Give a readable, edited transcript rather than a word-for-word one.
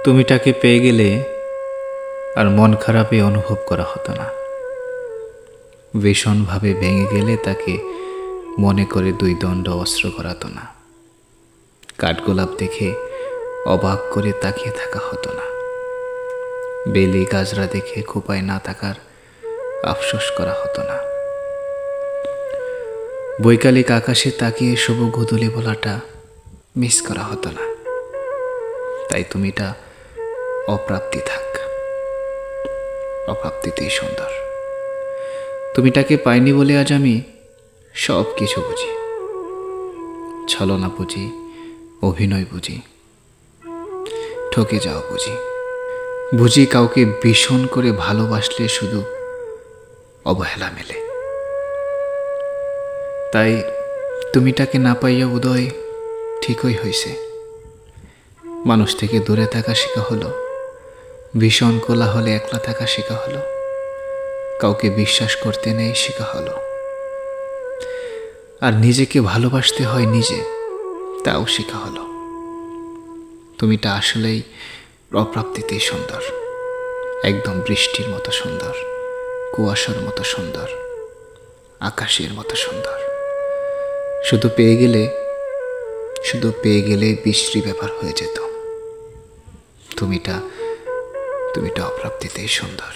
তুমিটাকে পেয়ে গেলে আর মন খারাপে অনুভব করা হতো না। ভীষণভাবে ভেঙে গেলে তাকে মনে করে দুই দণ্ড অস্ত্র করাতো না। কাঠগোলাপ দেখে অবাক করে তাকিয়ে থাকা হতো না। বেলি গাজরা দেখে খোপায় না থাকার আফসোস করা হতো না। বৈকালিক আকাশে তাকিয়ে শুভ গোধূলি বলাটা মিস করা হতো না। তাই তুমিটা অপ্রাপ্তি থাক, অপ্রাপ্তিতেই সুন্দর। তুমিটাকে পাইনি বলে আজ আমি সব কিছু বুঝি, ছলনা বুঝি, অভিনয় বুঝি, ঠকে যাওয়া বুঝি। বুঝি কাউকে ভীষণ করে ভালোবাসলে শুধু অবহেলা মেলে। তাই তুমিটাকে না পাইয়া উদয় ঠিকই হয়েছে। মানুষ থেকে দূরে থাকা শেখা হলো, ভীষণ কোলাহলে একলা থাকা শেখা হলো, কাউকে বিশ্বাস করতে নেই শেখা হলো। আর নিজেকে ভালোবাসতে হয় নিজে, তাও শেখা হলো। তুমিটা আসলেই অপ্রাপ্তিতেই সুন্দর, একদম বৃষ্টির মতো সুন্দর, কুয়াশার মতো সুন্দর, আকাশের মতো সুন্দর। শুধু পেয়ে গেলে বিশ্রী ব্যাপার হয়ে যেত। তুমিটা অপ্রাপ্তিতেই সুন্দর।